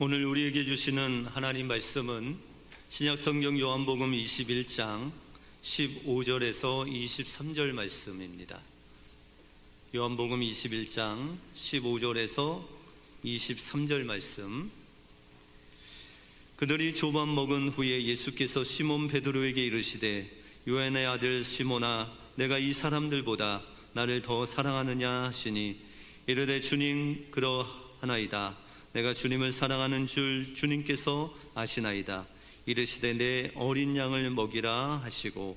오늘 우리에게 주시는 하나님 말씀은 신약성경 요한복음 21장 15절에서 23절 말씀입니다. 요한복음 21장 15절에서 23절 말씀. 그들이 조반 먹은 후에 예수께서 시몬 베드로에게 이르시되 요한의 아들 시몬아, 내가 이 사람들보다 나를 더 사랑하느냐 하시니, 이르되 주님, 그러하나이다. 내가 주님을 사랑하는 줄 주님께서 아시나이다. 이르시되 내 어린 양을 먹이라 하시고,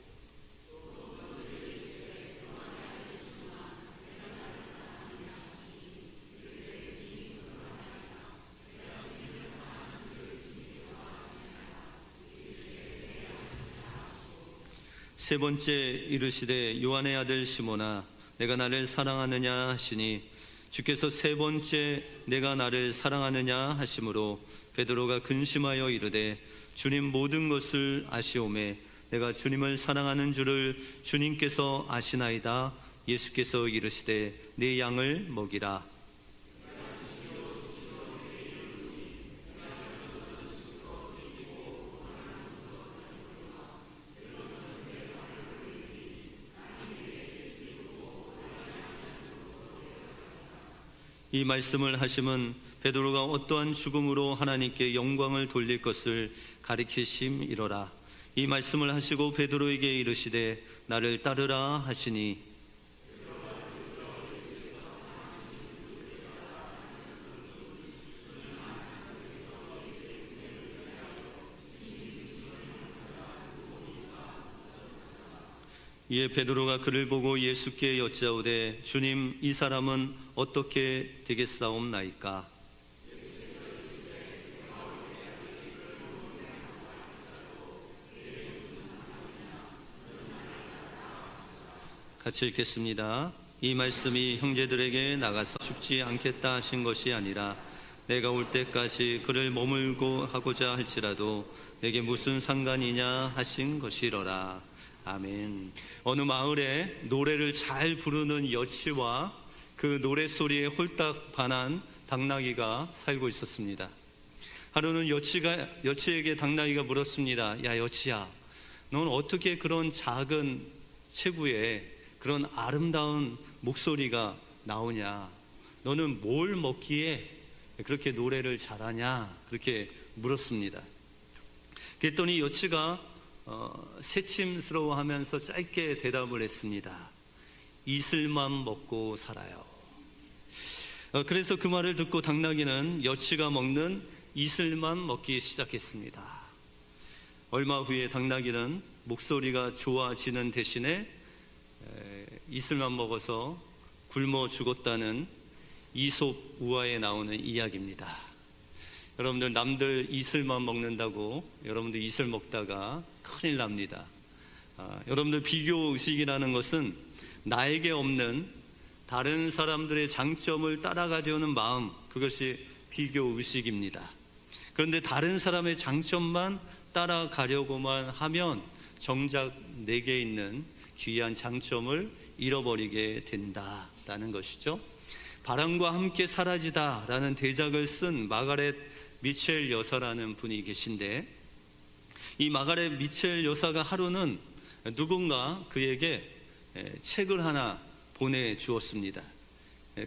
세 번째 이르시되 요한의 아들 시몬아, 내가 나를 사랑하느냐 하시니, 주께서 세 번째 내가 나를 사랑하느냐 하심으로 베드로가 근심하여 이르되 주님, 모든 것을 아시오매 내가 주님을 사랑하는 줄을 주님께서 아시나이다. 예수께서 이르시되 내 양을 먹이라. 이 말씀을 하심은 베드로가 어떠한 죽음으로 하나님께 영광을 돌릴 것을 가리키심이로라. 이 말씀을 하시고 베드로에게 이르시되 나를 따르라 하시니, 이에 베드로가 그를 보고 예수께 여짜오되 주님, 이 사람은 어떻게 되겠사옵나이까? 같이 읽겠습니다. 이 말씀이 형제들에게 나가서 죽지 않겠다 하신 것이 아니라 내가 올 때까지 그를 머물고 하고자 할지라도 내게 무슨 상관이냐 하신 것이로라. 아멘. 어느 마을에 노래를 잘 부르는 여치와 그 노랫소리에 홀딱 반한 당나귀가 살고 있었습니다. 하루는 여치에게 당나귀가 물었습니다. 야, 여치야, 넌 어떻게 그런 작은 체구에 그런 아름다운 목소리가 나오냐? 너는 뭘 먹기에 그렇게 노래를 잘하냐? 그렇게 물었습니다. 그랬더니 여치가 새침스러워하면서 짧게 대답을 했습니다. 이슬만 먹고 살아요. 그래서 그 말을 듣고 당나귀는 여치가 먹는 이슬만 먹기 시작했습니다. 얼마 후에 당나귀는 목소리가 좋아지는 대신에 이슬만 먹어서 굶어 죽었다는 이솝 우화에 나오는 이야기입니다. 여러분들, 남들 이슬만 먹는다고 여러분들 이슬 먹다가 큰일 납니다. 여러분들, 비교 의식이라는 것은 나에게 없는 다른 사람들의 장점을 따라가려는 마음, 그것이 비교 의식입니다. 그런데 다른 사람의 장점만 따라가려고만 하면 정작 내게 있는 귀한 장점을 잃어버리게 된다라는 것이죠. 바람과 함께 사라지다라는 대작을 쓴 마가렛 미첼 여사라는 분이 계신데, 이 마가렛 미첼 여사가 하루는 누군가 그에게 책을 하나 보내주었습니다.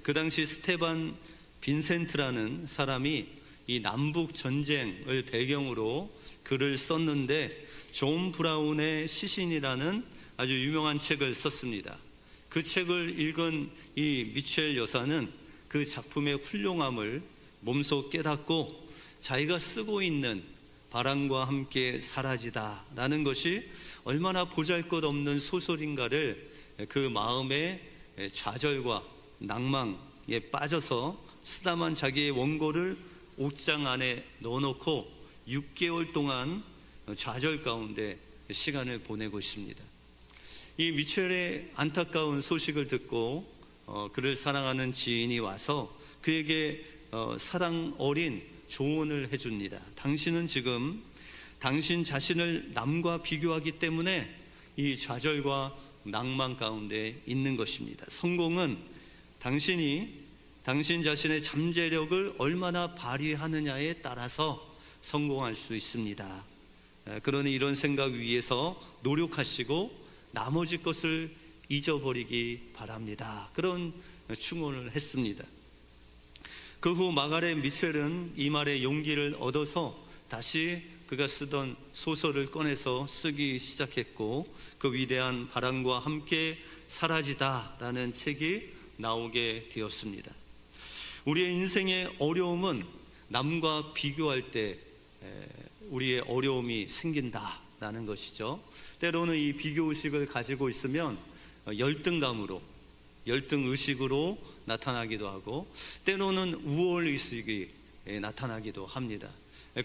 그 당시 스테반 빈센트라는 사람이 이 남북 전쟁을 배경으로 글을 썼는데, 존 브라운의 시신이라는 아주 유명한 책을 썼습니다. 그 책을 읽은 이 미첼 여사는 그 작품의 훌륭함을 몸소 깨닫고 자기가 쓰고 있는 바람과 함께 사라지다라는 것이 얼마나 보잘것없는 소설인가를 그 마음의 좌절과 낭망에 빠져서 쓰다만 자기의 원고를 옷장 안에 넣어놓고 6개월 동안 좌절 가운데 시간을 보내고 있습니다. 이 미첼의 안타까운 소식을 듣고 그를 사랑하는 지인이 와서 그에게 사랑 어린 조언을 해줍니다. 당신은 지금 당신 자신을 남과 비교하기 때문에 이 좌절과 낭만 가운데 있는 것입니다. 성공은 당신이 당신 자신의 잠재력을 얼마나 발휘하느냐에 따라서 성공할 수 있습니다. 그러니 이런 생각 위에서 노력하시고 나머지 것을 잊어버리기 바랍니다. 그런 충원을 했습니다. 그 후 마가렛 미첼은 이 말에 용기를 얻어서 다시 그가 쓰던 소설을 꺼내서 쓰기 시작했고, 그 위대한 바람과 함께 사라지다라는 책이 나오게 되었습니다. 우리의 인생의 어려움은 남과 비교할 때 우리의 어려움이 생긴다라는 것이죠. 때로는 이 비교의식을 가지고 있으면 열등감으로, 열등의식으로 나타나기도 하고, 때로는 우월의식이 나타나기도 합니다.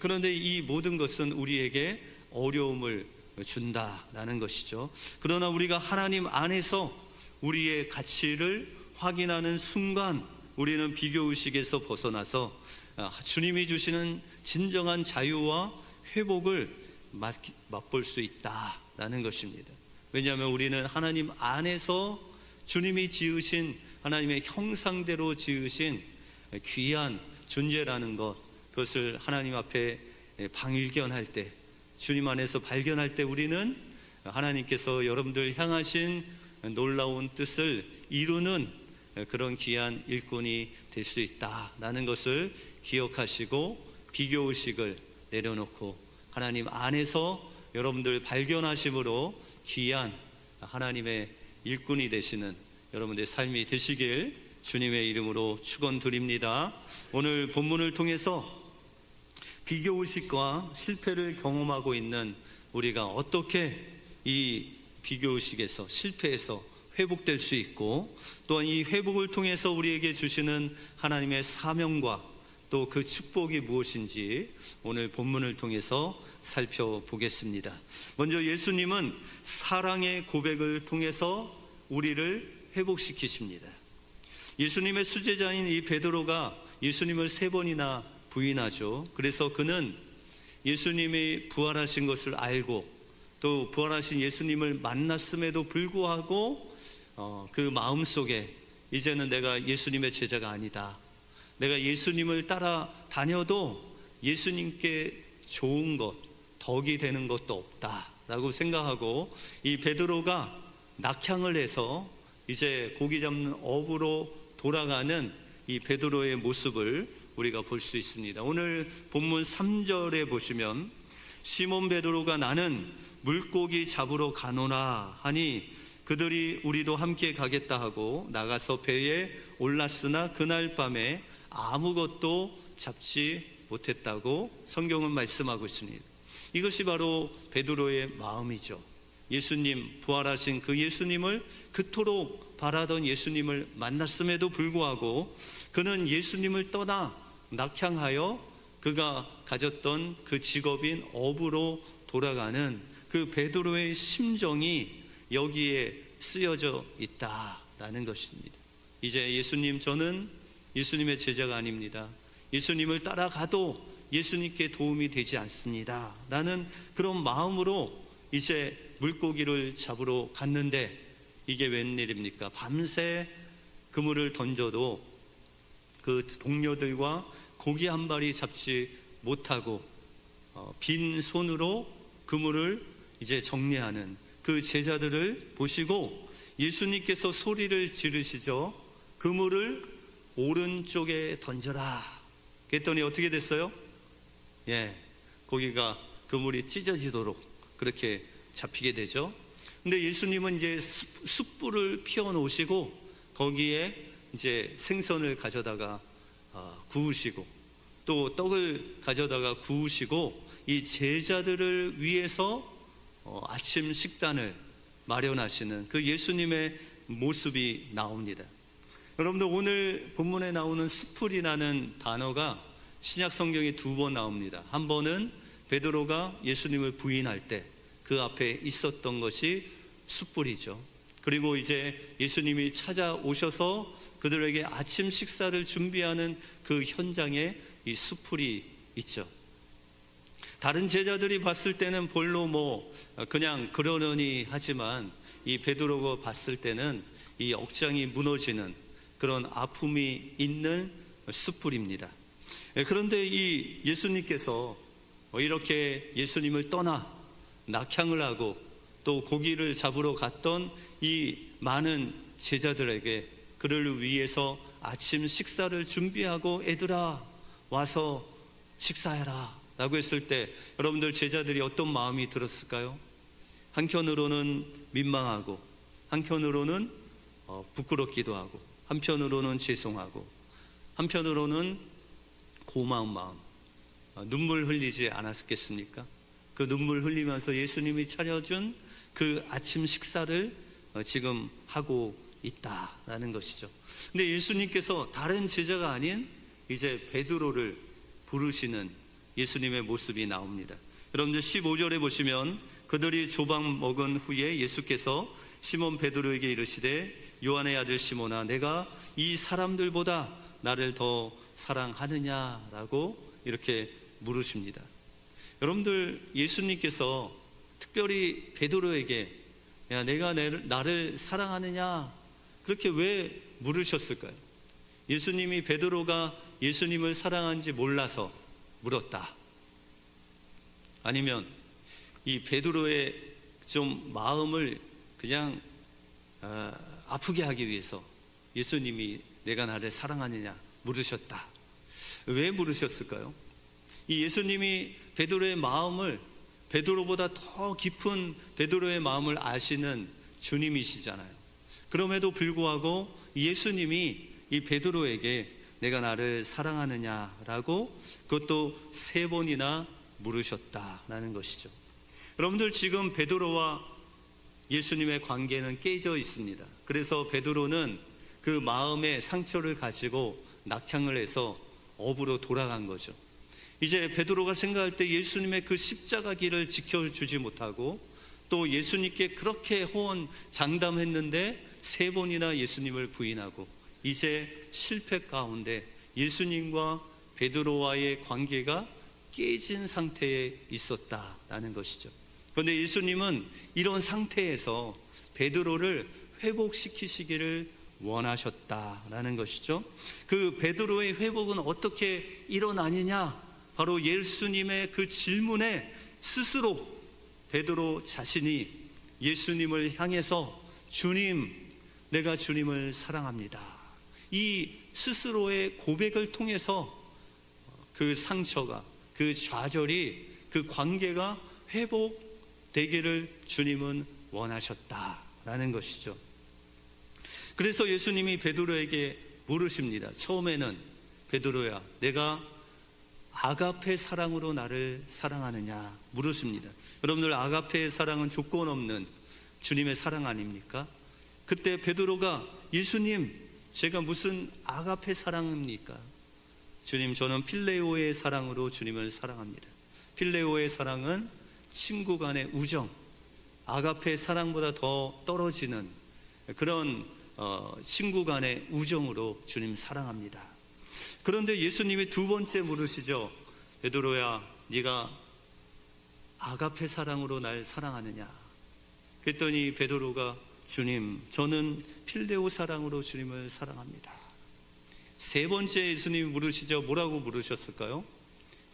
그런데 이 모든 것은 우리에게 어려움을 준다라는 것이죠. 그러나 우리가 하나님 안에서 우리의 가치를 확인하는 순간 우리는 비교의식에서 벗어나서 주님이 주시는 진정한 자유와 회복을 맛볼 수 있다라는 것입니다. 왜냐하면 우리는 하나님 안에서 주님이 지으신, 하나님의 형상대로 지으신 귀한 존재라는 것, 그것을 하나님 앞에 방일견할 때, 주님 안에서 발견할 때 우리는 하나님께서 여러분들 향하신 놀라운 뜻을 이루는 그런 귀한 일꾼이 될 수 있다라는 것을 기억하시고 비교의식을 내려놓고 하나님 안에서 여러분들 발견하심으로 귀한 하나님의 일꾼이 되시는 여러분들의 삶이 되시길 주님의 이름으로 축원드립니다. 오늘 본문을 통해서 비교의식과 실패를 경험하고 있는 우리가 어떻게 이 비교의식에서, 실패에서 회복될 수 있고, 또한 이 회복을 통해서 우리에게 주시는 하나님의 사명과 또 그 축복이 무엇인지 오늘 본문을 통해서 살펴보겠습니다. 먼저 예수님은 사랑의 고백을 통해서 우리를 회복시키십니다. 예수님의 수제자인 이 베드로가 예수님을 3번이나 부인하죠. 그래서 그는 예수님이 부활하신 것을 알고 또 부활하신 예수님을 만났음에도 불구하고 그 마음속에 이제는 내가 예수님의 제자가 아니다, 내가 예수님을 따라 다녀도 예수님께 좋은 것, 덕이 되는 것도 없다라고 생각하고 이 베드로가 낙향을 해서 이제 고기 잡는 어부로 돌아가는 이 베드로의 모습을 우리가 볼 수 있습니다. 오늘 본문 3절에 보시면 시몬 베드로가 나는 물고기 잡으러 가노라 하니 그들이 우리도 함께 가겠다 하고 나가서 배에 올랐으나 그날 밤에 아무것도 잡지 못했다고 성경은 말씀하고 있습니다. 이것이 바로 베드로의 마음이죠. 예수님, 부활하신 그 예수님을, 그토록 바라던 예수님을 만났음에도 불구하고 그는 예수님을 떠나 낙향하여 그가 가졌던 그 직업인 어부로 돌아가는 그 베드로의 심정이 여기에 쓰여져 있다라는 것입니다. 이제 예수님, 저는 예수님의 제자가 아닙니다. 예수님을 따라가도 예수님께 도움이 되지 않습니다 라는 그런 마음으로 이제 물고기를 잡으러 갔는데 이게 웬일입니까? 밤새 그물을 던져도 그 동료들과 고기 한 마리 잡지 못하고 빈 손으로 그물을 이제 정리하는 그 제자들을 보시고 예수님께서 소리를 지르시죠. 그물을 오른쪽에 던져라. 그랬더니 어떻게 됐어요? 고기가 그물이 찢어지도록 그렇게 잡히게 되죠. 근데 예수님은 이제 숯불을 피워 놓으시고 거기에 이제 생선을 가져다가 구우시고 또 떡을 가져다가 구우시고 이 제자들을 위해서 아침 식단을 마련하시는 그 예수님의 모습이 나옵니다. 여러분들 오늘 본문에 나오는 숯불이라는 단어가 신약 성경에 2번 나옵니다. 한 번은 베드로가 예수님을 부인할 때 그 앞에 있었던 것이 숯불이죠. 그리고 이제 예수님이 찾아오셔서 그들에게 아침 식사를 준비하는 그 현장에 이 숯불이 있죠. 다른 제자들이 봤을 때는 별로 그냥 그러려니 하지만 이 베드로가 봤을 때는 이 억장이 무너지는 그런 아픔이 있는 숯불입니다. 그런데 이 예수님께서 이렇게 예수님을 떠나 낙향을 하고 또 고기를 잡으러 갔던 이 많은 제자들에게 그를 위해서 아침 식사를 준비하고 애들아 와서 식사해라 라고 했을 때 여러분들 제자들이 어떤 마음이 들었을까요? 한편으로는 민망하고 한편으로는 부끄럽기도 하고 한편으로는 죄송하고 한편으로는 고마운 마음, 눈물 흘리지 않았겠습니까? 그 눈물 흘리면서 예수님이 차려준 그 아침 식사를 지금 하고 있다라는 것이죠. 근데 예수님께서 다른 제자가 아닌 이제 베드로를 부르시는 예수님의 모습이 나옵니다. 여러분들 15절에 보시면 그들이 조각 먹은 후에 예수께서 시몬 베드로에게 이르시되 요한의 아들 시몬아 내가 이 사람들보다 나를 더 사랑하느냐라고 이렇게 물으십니다. 여러분들 예수님께서 특별히 베드로에게 야 내가 나를 사랑하느냐 그렇게 왜 물으셨을까요? 예수님이 베드로가 예수님을 사랑하는지 몰라서 물었다. 아니면 이 베드로의 좀 마음을 그냥 아프게 하기 위해서 예수님이 내가 나를 사랑하느냐 물으셨다. 왜 물으셨을까요? 이 예수님이 베드로의 마음을 베드로보다 더 깊은 베드로의 마음을 아시는 주님이시잖아요. 그럼에도 불구하고 예수님이 이 베드로에게 내가 나를 사랑하느냐라고 그것도 3번이나 물으셨다라는 것이죠. 여러분들 지금 베드로와 예수님의 관계는 깨져 있습니다. 그래서 베드로는 그 마음의 상처를 가지고 낙향을 해서 업으로 돌아간 거죠. 이제 베드로가 생각할 때 예수님의 그 십자가 길을 지켜주지 못하고 또 예수님께 그렇게 호언 장담했는데 3번이나 예수님을 부인하고 이제 실패 가운데 예수님과 베드로와의 관계가 깨진 상태에 있었다라는 것이죠. 그런데 예수님은 이런 상태에서 베드로를 회복시키시기를 원하셨다라는 것이죠. 그 베드로의 회복은 어떻게 일어나느냐? 바로 예수님의 그 질문에 스스로 베드로 자신이 예수님을 향해서 주님, 내가 주님을 사랑합니다. 이 스스로의 고백을 통해서 그 상처가, 그 좌절이, 그 관계가 회복되기를 주님은 원하셨다라는 것이죠. 그래서 예수님이 베드로에게 물으십니다. 처음에는 베드로야, 내가 아가페 사랑으로 나를 사랑하느냐 물으십니다. 여러분들 아가페의 사랑은 조건 없는 주님의 사랑 아닙니까? 그때 베드로가 예수님, 제가 무슨 아가페 사랑입니까? 주님, 저는 필레오의 사랑으로 주님을 사랑합니다. 필레오의 사랑은 친구 간의 우정, 아가페 사랑보다 더 떨어지는 그런 친구 간의 우정으로 주님 사랑합니다. 그런데 예수님이 2번째 물으시죠. 베드로야, 네가 아가페 사랑으로 날 사랑하느냐? 그랬더니 베드로가 주님, 저는 필레오 사랑으로 주님을 사랑합니다. 3번째 예수님이 물으시죠. 뭐라고 물으셨을까요?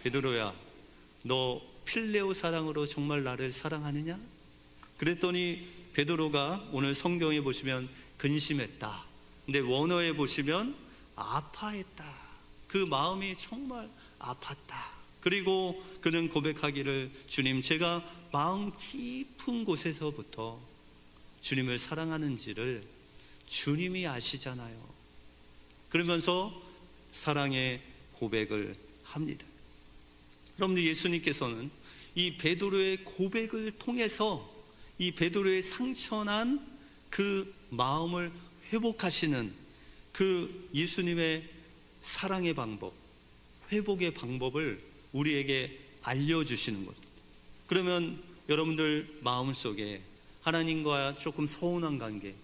베드로야, 너 필레오 사랑으로 정말 나를 사랑하느냐? 그랬더니 베드로가 오늘 성경에 보시면 근심했다. 근데 원어에 보시면 아파했다. 그 마음이 정말 아팠다. 그리고 그는 고백하기를 주님, 제가 마음 깊은 곳에서부터 주님을 사랑하는지를 주님이 아시잖아요. 그러면서 사랑의 고백을 합니다. 여러분들 예수님께서는 이 베드로의 고백을 통해서 이 베드로의 상처난 그 마음을 회복하시는 그 예수님의 사랑의 방법, 회복의 방법을 우리에게 알려주시는 것. 그러면 여러분들 마음속에 하나님과 조금 서운한 관계,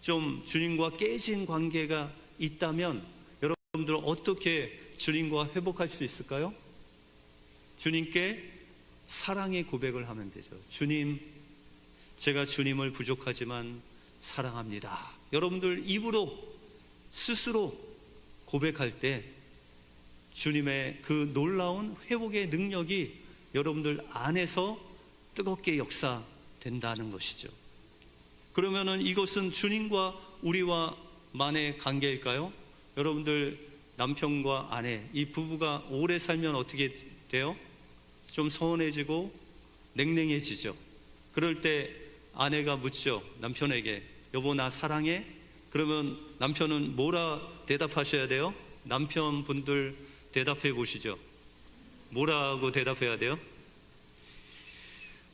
좀 주님과 깨진 관계가 있다면 여러분들 어떻게 주님과 회복할 수 있을까요? 주님께 사랑의 고백을 하면 되죠. 주님, 제가 주님을 부족하지만 사랑합니다. 여러분들 입으로 스스로 고백할 때 주님의 그 놀라운 회복의 능력이 여러분들 안에서 뜨겁게 역사된다는 것이죠. 그러면은 이것은 주님과 우리와만의 관계일까요? 여러분들 남편과 아내, 이 부부가 오래 살면 어떻게 돼요? 좀 서운해지고 냉랭해지죠. 그럴 때 아내가 묻죠. 남편에게, 여보 나 사랑해? 그러면 남편은 뭐라 대답하셔야 돼요? 남편분들 대답해 보시죠. 뭐라고 대답해야 돼요?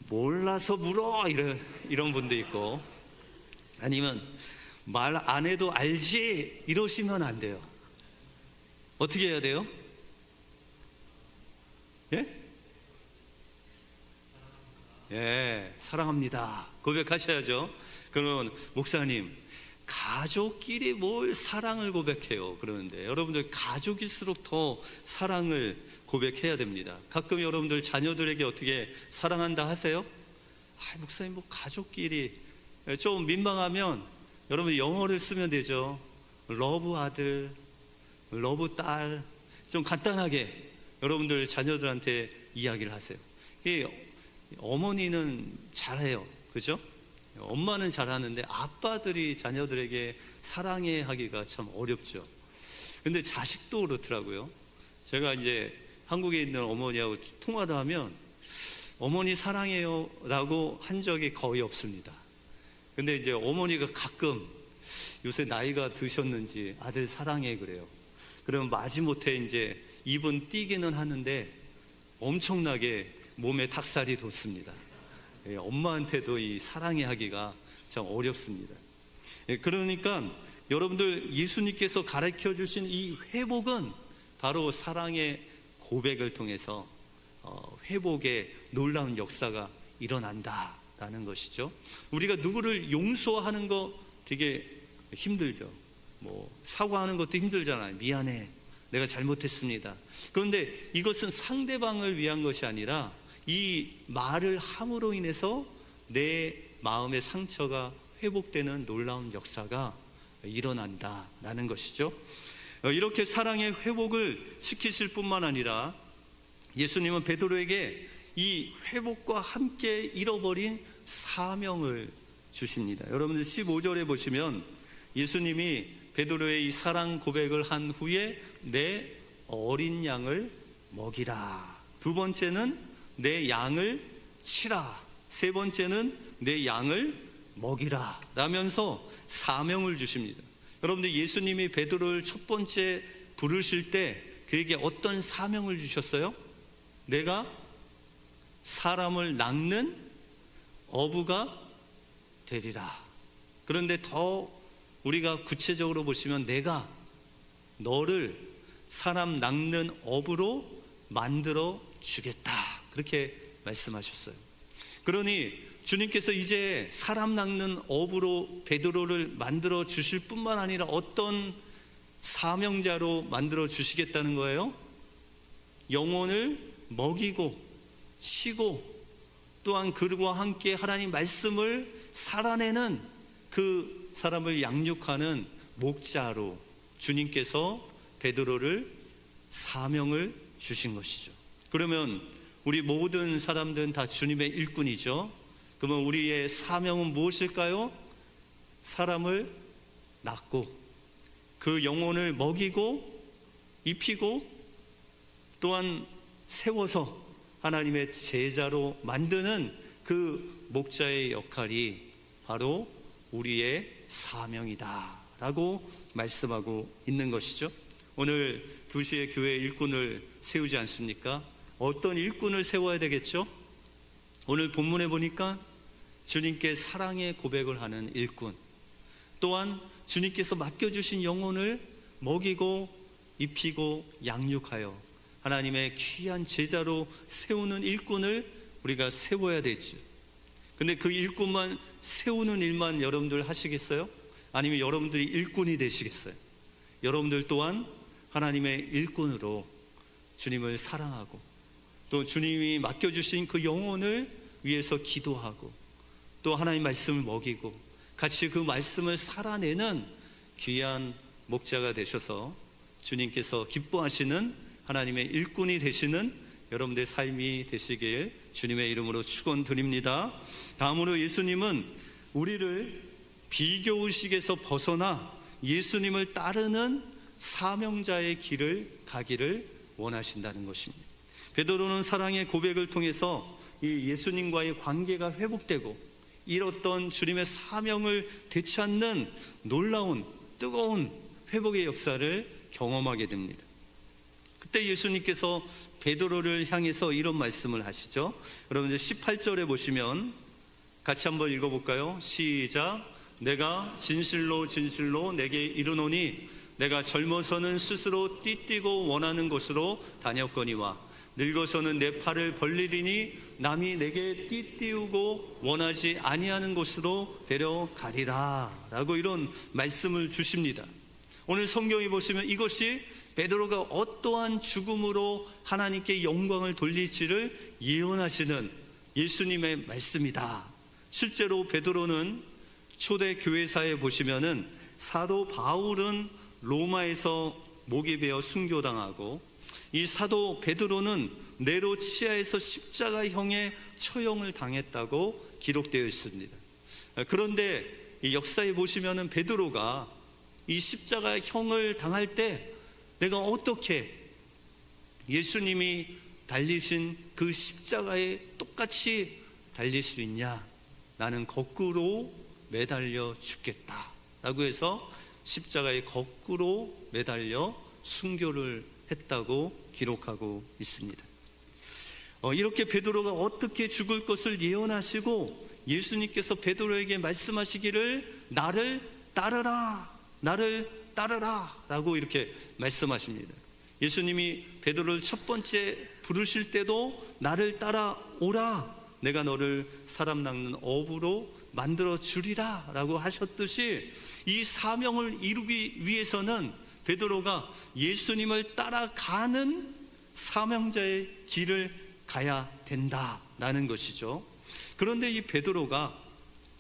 몰라서 물어, 이런 분도 있고, 아니면 말 안 해도 알지, 이러시면 안 돼요. 어떻게 해야 돼요? 예? 예, 사랑합니다 고백하셔야죠. 그러면 목사님, 가족끼리 뭘 사랑을 고백해요? 그러는데 여러분들 가족일수록 더 사랑을 고백해야 됩니다. 가끔 여러분들 자녀들에게 어떻게 사랑한다 하세요? 목사님 뭐 가족끼리 좀 민망하면 여러분 영어를 쓰면 되죠. 러브 아들, 러브 딸, 좀 간단하게 여러분들 자녀들한테 이야기를 하세요. 어머니는 잘해요, 그죠? 엄마는 잘하는데 아빠들이 자녀들에게 사랑해 하기가 참 어렵죠. 근데 자식도 그렇더라고요. 제가 이제 한국에 있는 어머니하고 통화를 하면 어머니 사랑해요 라고 한 적이 거의 없습니다. 근데 이제 어머니가 가끔 요새 나이가 드셨는지 아들 사랑해 그래요. 그러면 마지못해 이제 입은 띄기는 하는데 엄청나게 몸에 닭살이 돋습니다. 엄마한테도 이 사랑해 하기가 참 어렵습니다. 그러니까 여러분들 예수님께서 가르쳐 주신 이 회복은 바로 사랑의 고백을 통해서 회복의 놀라운 역사가 일어난다라는 것이죠. 우리가 누구를 용서하는 거 되게 힘들죠. 뭐 사과하는 것도 힘들잖아요. 미안해, 내가 잘못했습니다. 그런데 이것은 상대방을 위한 것이 아니라 이 말을 함으로 인해서 내 마음의 상처가 회복되는 놀라운 역사가 일어난다라는 것이죠. 이렇게 사랑의 회복을 시키실 뿐만 아니라 예수님은 베드로에게 이 회복과 함께 잃어버린 사명을 주십니다. 여러분들 15절에 보시면 예수님이 베드로의 이 사랑 고백을 한 후에 내 어린 양을 먹이라, 두 번째는 내 양을 치라, 세 번째는 내 양을 먹이라 라면서 사명을 주십니다. 여러분들 예수님이 베드로를 첫 번째 부르실 때 그에게 어떤 사명을 주셨어요? 내가 사람을 낚는 어부가 되리라. 그런데 더 우리가 구체적으로 보시면 내가 너를 사람 낚는 어부로 만들어 주겠다, 그렇게 말씀하셨어요. 그러니 주님께서 이제 사람 낚는 어부로 베드로를 만들어 주실 뿐만 아니라 어떤 사명자로 만들어 주시겠다는 거예요? 영혼을 먹이고 치고 또한 그와 함께 하나님 말씀을 살아내는 그 사람을 양육하는 목자로 주님께서 베드로를 사명을 주신 것이죠. 그러면 우리 모든 사람들은 다 주님의 일꾼이죠. 그러면 우리의 사명은 무엇일까요? 사람을 낳고 그 영혼을 먹이고 입히고 또한 세워서 하나님의 제자로 만드는 그 목자의 역할이 바로 우리의 사명이다 라고 말씀하고 있는 것이죠. 오늘 2시에 교회 일꾼을 세우지 않습니까? 어떤 일꾼을 세워야 되겠죠? 오늘 본문에 보니까 주님께 사랑의 고백을 하는 일꾼, 또한 주님께서 맡겨주신 영혼을 먹이고 입히고 양육하여 하나님의 귀한 제자로 세우는 일꾼을 우리가 세워야 되죠. 근데 그 일꾼만 세우는 일만 여러분들 하시겠어요? 아니면 여러분들이 일꾼이 되시겠어요? 여러분들 또한 하나님의 일꾼으로 주님을 사랑하고 또 주님이 맡겨주신 그 영혼을 위해서 기도하고 또 하나님 말씀을 먹이고 같이 그 말씀을 살아내는 귀한 목자가 되셔서 주님께서 기뻐하시는 하나님의 일꾼이 되시는 여러분들의 삶이 되시길 주님의 이름으로 축원드립니다. 다음으로 예수님은 우리를 비교의식에서 벗어나 예수님을 따르는 사명자의 길을 가기를 원하신다는 것입니다. 베드로는 사랑의 고백을 통해서 이 예수님과의 관계가 회복되고 잃었던 주님의 사명을 되찾는 놀라운 뜨거운 회복의 역사를 경험하게 됩니다. 그때 예수님께서 베드로를 향해서 이런 말씀을 하시죠. 여러분 18절에 보시면 같이 한번 읽어볼까요? 시작. 내가 진실로 진실로 내게 이르노니 내가 젊어서는 스스로 띠띠고 원하는 곳으로 다녔거니와 늙어서는 내 팔을 벌리리니 남이 내게 띠띠우고 원하지 아니하는 곳으로 데려가리라 라고 이런 말씀을 주십니다. 오늘 성경에 보시면 이것이 베드로가 어떠한 죽음으로 하나님께 영광을 돌릴지를 예언하시는 예수님의 말씀이다. 실제로 베드로는 초대 교회사에 보시면은 사도 바울은 로마에서 목이 베어 순교당하고 이 사도 베드로는 네로 치하에서 십자가형의 처형을 당했다고 기록되어 있습니다. 그런데 이 역사에 보시면은 베드로가 이 십자가형을 당할 때 내가 어떻게 예수님이 달리신 그 십자가에 똑같이 달릴 수 있냐? 나는 거꾸로 매달려 죽겠다 라고 해서 십자가에 거꾸로 매달려 순교를 했다고 기록하고 있습니다. 이렇게 베드로가 어떻게 죽을 것을 예언하시고 예수님께서 베드로에게 말씀하시기를 나를 따르라, 나를 따르라 라고 이렇게 말씀하십니다. 예수님이 베드로를 첫 번째 부르실 때도 나를 따라오라, 내가 너를 사람 낚는 어부로 만들어 주리라 라고 하셨듯이 이 사명을 이루기 위해서는 베드로가 예수님을 따라가는 사명자의 길을 가야 된다라는 것이죠. 그런데 이 베드로가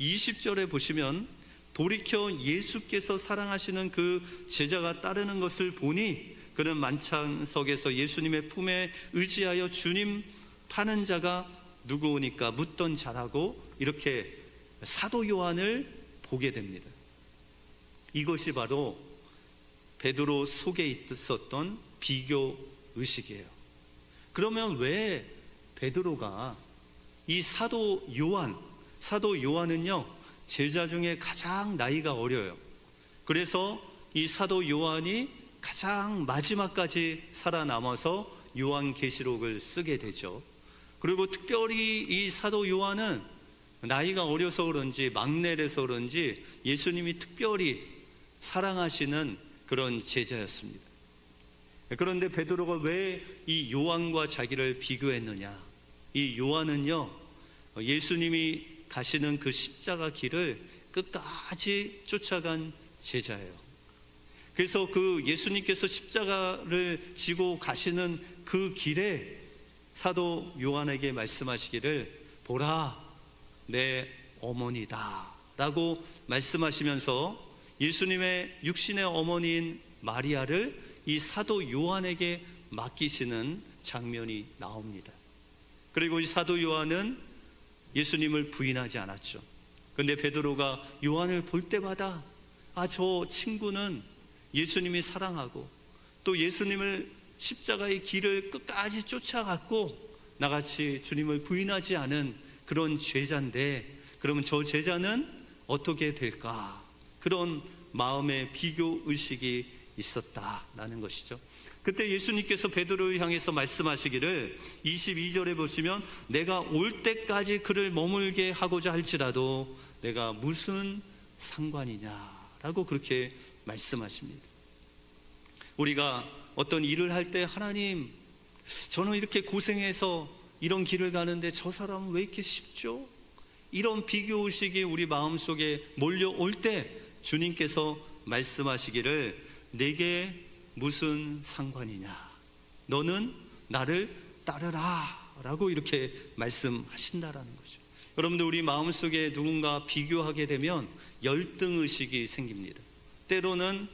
20절에 보시면 돌이켜 예수께서 사랑하시는 그 제자가 따르는 것을 보니 그는 만찬석에서 예수님의 품에 의지하여 주님 파는 자가 누구오니까 묻던 자라고 이렇게 사도 요한을 보게 됩니다. 이것이 바로 베드로 속에 있었던 비교 의식이에요. 그러면 왜 베드로가 이 사도 요한은요 제자 중에 가장 나이가 어려요. 그래서 이 사도 요한이 가장 마지막까지 살아남아서 요한계시록을 쓰게 되죠. 그리고 특별히 이 사도 요한은 나이가 어려서 그런지 막내라서 그런지 예수님이 특별히 사랑하시는 그런 제자였습니다. 그런데 베드로가 왜 이 요한과 자기를 비교했느냐? 이 요한은요 예수님이 가시는 그 십자가 길을 끝까지 쫓아간 제자예요. 그래서 그 예수님께서 십자가를 지고 가시는 그 길에 사도 요한에게 말씀하시기를 보라 내 어머니다 라고 말씀하시면서 예수님의 육신의 어머니인 마리아를 이 사도 요한에게 맡기시는 장면이 나옵니다. 그리고 이 사도 요한은 예수님을 부인하지 않았죠. 그런데 베드로가 요한을 볼 때마다 저 친구는 예수님이 사랑하고 또 예수님을 십자가의 길을 끝까지 쫓아갔고 나같이 주님을 부인하지 않은 그런 제자인데 그러면 저 제자는 어떻게 될까? 그런 마음의 비교 의식이 있었다라는 것이죠. 그때 예수님께서 베드로를 향해서 말씀하시기를 22절에 보시면 내가 올 때까지 그를 머물게 하고자 할지라도 내가 무슨 상관이냐라고 그렇게 말씀하십니다. 우리가 어떤 일을 할 때 하나님 저는 이렇게 고생해서 이런 길을 가는데 저 사람은 왜 이렇게 쉽죠? 이런 비교의식이 우리 마음속에 몰려올 때 주님께서 말씀하시기를 내게 무슨 상관이냐? 너는 나를 따르라 라고 이렇게 말씀하신다라는 거죠. 여러분들 우리 마음속에 누군가 비교하게 되면 열등의식이 생깁니다. 때로는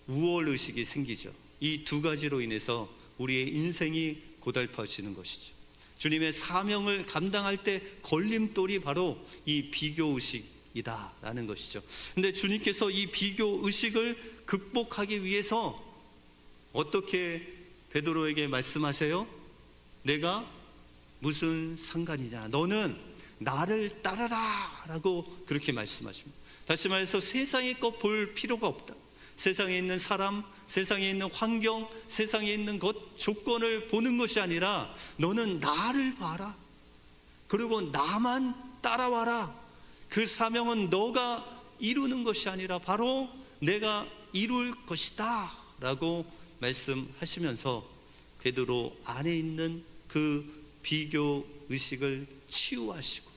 우월 의식이 생기죠. 이 두 가지로 인해서 우리의 인생이 고달퍼지는 것이죠. 주님의 사명을 감당할 때 걸림돌이 바로 이 비교 의식이다라는 것이죠. 근데 주님께서 이 비교 의식을 극복하기 위해서 어떻게 베드로에게 말씀하세요? 내가 무슨 상관이냐? 너는 나를 따르라 라고 그렇게 말씀하십니다. 다시 말해서 세상의 것 볼 필요가 없다. 세상에 있는 사람, 세상에 있는 환경, 세상에 있는 것, 조건을 보는 것이 아니라 너는 나를 봐라. 그리고 나만 따라와라. 그 사명은 너가 이루는 것이 아니라 바로 내가 이룰 것이다 라고 말씀하시면서 베드로 안에 있는 그 비교 의식을 치유하시고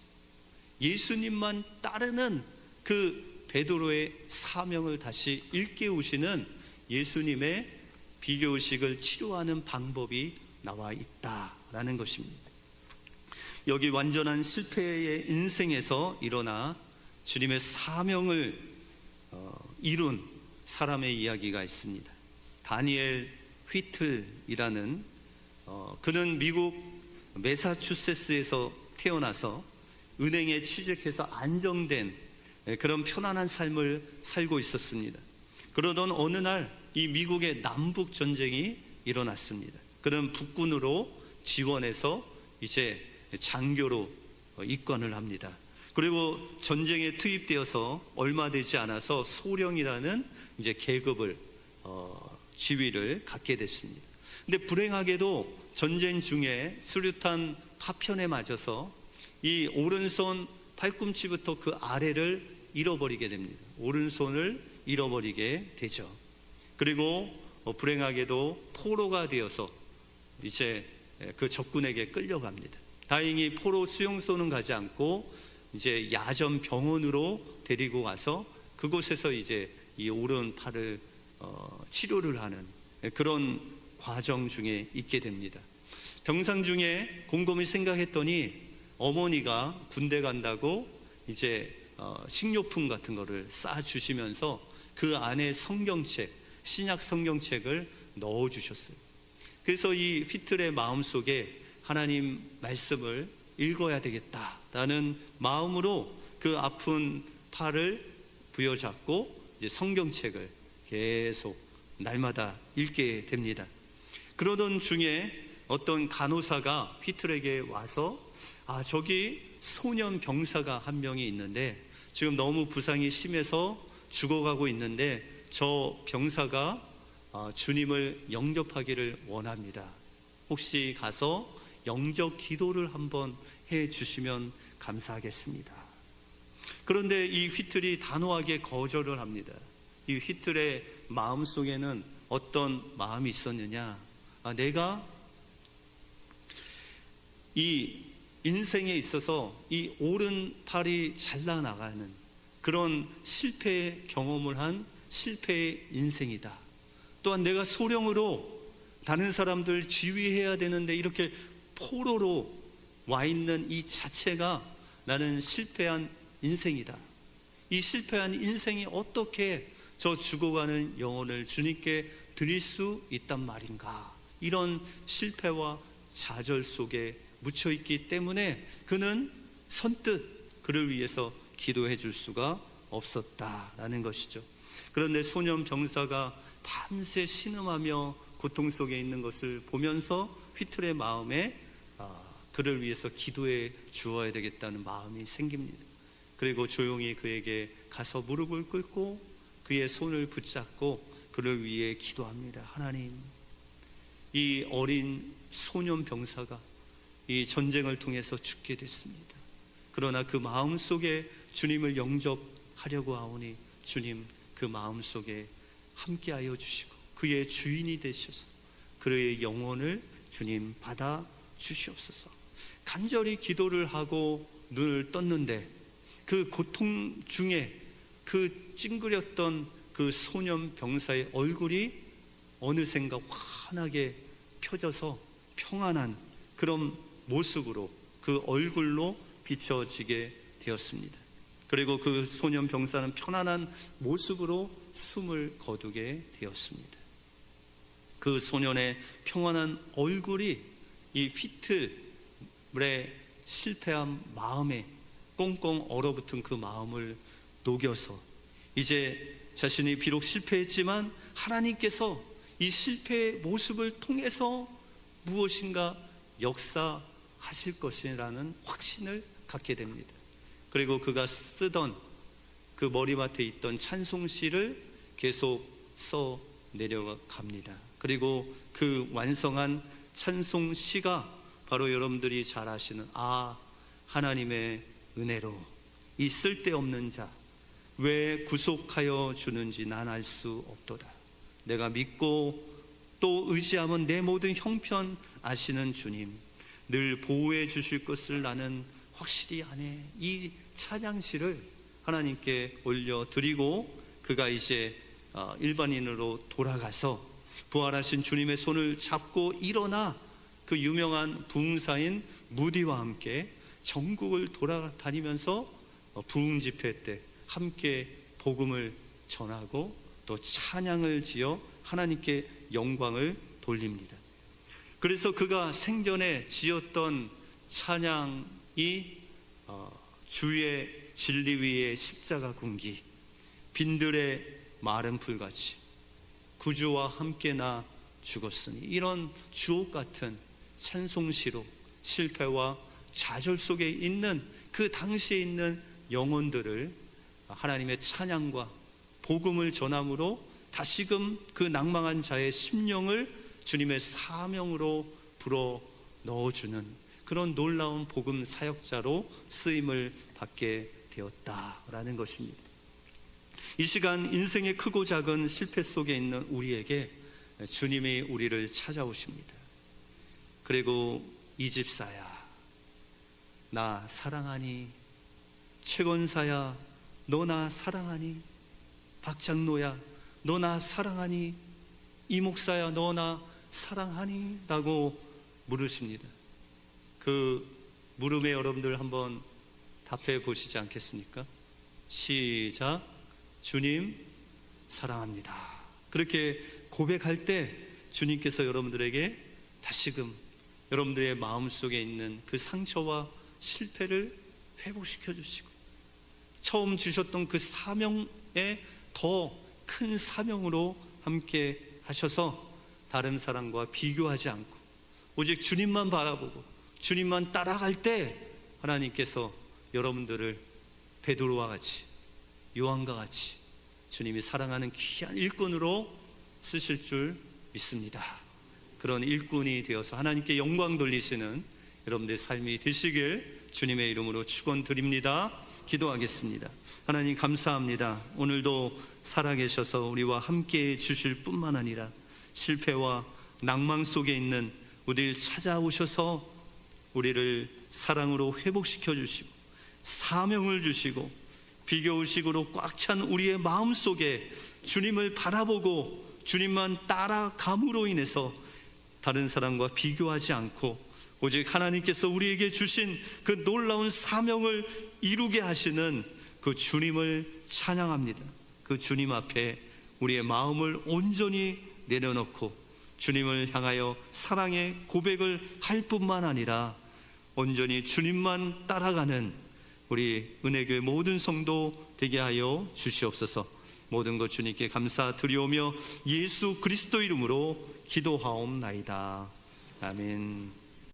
예수님만 따르는 그 베드로의 사명을 다시 일깨우시는 예수님의 비교의식을 치료하는 방법이 나와 있다라는 것입니다. 여기 완전한 실패의 인생에서 일어나 주님의 사명을 이룬 사람의 이야기가 있습니다. 다니엘 휘틀이라는 그는 미국 매사추세츠에서 태어나서 은행에 취직해서 안정된 그런 편안한 삶을 살고 있었습니다. 그러던 어느 날 이 미국의 남북 전쟁이 일어났습니다. 그는 북군으로 지원해서 이제 장교로 입관을 합니다. 그리고 전쟁에 투입되어서 얼마 되지 않아서 소령이라는 이제 계급을 지위를 갖게 됐습니다. 근데 불행하게도 전쟁 중에 수류탄 파편에 맞아서 이 오른손 팔꿈치부터 그 아래를 잃어버리게 됩니다. 오른손을 잃어버리게 되죠. 그리고 불행하게도 포로가 되어서 이제 그 적군에게 끌려갑니다. 다행히 포로 수용소는 가지 않고 이제 야전 병원으로 데리고 가서 그곳에서 이제 이 오른팔을 치료를 하는 그런 과정 중에 있게 됩니다. 병상 중에 곰곰이 생각했더니 어머니가 군대 간다고 이제 식료품 같은 거를 싸 주시면서 그 안에 성경책, 신약 성경책을 넣어 주셨어요. 그래서 이 휘틀의 마음속에 하나님 말씀을 읽어야 되겠다라는 마음으로 그 아픈 팔을 부여잡고 이제 성경책을 계속 날마다 읽게 됩니다. 그러던 중에 어떤 간호사가 휘틀에게 와서 저기 소년 병사가 한 명이 있는데 지금 너무 부상이 심해서 죽어가고 있는데 저 병사가 주님을 영접하기를 원합니다. 혹시 가서 영접 기도를 한번 해 주시면 감사하겠습니다. 그런데 이 휘틀이 단호하게 거절을 합니다. 이 휘틀의 마음속에는 어떤 마음이 있었느냐? 내가 이 인생에 있어서 이 오른팔이 잘라나가는 그런 실패의 경험을 한 실패의 인생이다. 또한 내가 소령으로 다른 사람들 지휘해야 되는데 이렇게 포로로 와 있는 이 자체가 나는 실패한 인생이다. 이 실패한 인생이 어떻게 저 죽어가는 영혼을 주님께 드릴 수 있단 말인가? 이런 실패와 좌절 속에 묻혀 있기 때문에 그는 선뜻 그를 위해서 기도해 줄 수가 없었다라는 것이죠. 그런데 소년 병사가 밤새 신음하며 고통 속에 있는 것을 보면서 휘틀의 마음에 그를 위해서 기도해 주어야 되겠다는 마음이 생깁니다. 그리고 조용히 그에게 가서 무릎을 꿇고 그의 손을 붙잡고 그를 위해 기도합니다. 하나님, 이 어린 소년 병사가 이 전쟁을 통해서 죽게 됐습니다. 그러나 그 마음속에 주님을 영접하려고 하오니 주님 그 마음속에 함께하여 주시고 그의 주인이 되셔서 그의 영혼을 주님 받아 주시옵소서. 간절히 기도를 하고 눈을 떴는데 그 고통 중에 그 찡그렸던 그 소년 병사의 얼굴이 어느샌가 환하게 펴져서 평안한 그런 모습으로 그 얼굴로 비춰지게 되었습니다. 그리고 그 소년 병사는 편안한 모습으로 숨을 거두게 되었습니다. 그 소년의 평안한 얼굴이 이 휘틀의 실패한 마음에 꽁꽁 얼어붙은 그 마음을 녹여서 이제 자신이 비록 실패했지만 하나님께서 이 실패의 모습을 통해서 무엇인가 역사하실 것이라는 확신을 갖게 됩니다. 그리고 그가 쓰던 그 머리맡에 있던 찬송시를 계속 써 내려갑니다. 그리고 그 완성한 찬송시가 바로 여러분들이 잘 아시는 하나님의 은혜로 이 쓸데없는 자 왜 구속하여 주는지 난 알 수 없도다. 내가 믿고 또 의지하면 내 모든 형편 아시는 주님 늘 보호해 주실 것을 나는 확실히 아네. 이 찬양시를 하나님께 올려드리고 그가 이제 일반인으로 돌아가서 부활하신 주님의 손을 잡고 일어나 그 유명한 부흥사인 무디와 함께 전국을 돌아다니면서 부흥 집회 때 함께 복음을 전하고 또 찬양을 지어 하나님께 영광을 돌립니다. 그래서 그가 생전에 지었던 찬양이 주의 진리 위에 십자가 군기 빈들의 마른 풀같이 구주와 함께 나 죽었으니 이런 주옥 같은 찬송시로 실패와 좌절 속에 있는 그 당시에 있는 영혼들을 하나님의 찬양과 복음을 전함으로 다시금 그 낭망한 자의 심령을 주님의 사명으로 불어 넣어주는 그런 놀라운 복음 사역자로 쓰임을 받게 되었다라는 것입니다. 이 시간 인생의 크고 작은 실패 속에 있는 우리에게 주님이 우리를 찾아오십니다. 그리고 이 집사야 나 사랑하니, 최건사야 너 나 사랑하니, 박장로야 너 나 사랑하니, 이 목사야 너 나 사랑하니 라고 물으십니다. 그 물음에 여러분들 한번 답해 보시지 않겠습니까? 시작. 주님 사랑합니다. 그렇게 고백할 때 주님께서 여러분들에게 다시금 여러분들의 마음속에 있는 그 상처와 실패를 회복시켜 주시고 처음 주셨던 그 사명에 더 큰 사명으로 함께 하셔서 다른 사람과 비교하지 않고 오직 주님만 바라보고 주님만 따라갈 때 하나님께서 여러분들을 베드로와 같이 요한과 같이 주님이 사랑하는 귀한 일꾼으로 쓰실 줄 믿습니다. 그런 일꾼이 되어서 하나님께 영광 돌리시는 여러분들의 삶이 되시길 주님의 이름으로 축원드립니다. 기도하겠습니다. 하나님 감사합니다. 오늘도 살아계셔서 우리와 함께해 주실 뿐만 아니라 실패와 낭망 속에 있는 우리를 찾아오셔서 우리를 사랑으로 회복시켜 주시고 사명을 주시고 비교의식으로 꽉 찬 우리의 마음속에 주님을 바라보고 주님만 따라감으로 인해서 다른 사람과 비교하지 않고 오직 하나님께서 우리에게 주신 그 놀라운 사명을 이루게 하시는 그 주님을 찬양합니다. 그 주님 앞에 우리의 마음을 온전히 내려놓고 주님을 향하여 사랑의 고백을 할 뿐만 아니라 온전히 주님만 따라가는 우리 은혜교회 모든 성도 되게 하여 주시옵소서. 모든 것 주님께 감사드리오며 예수 그리스도 이름으로 기도하옵나이다. 아멘.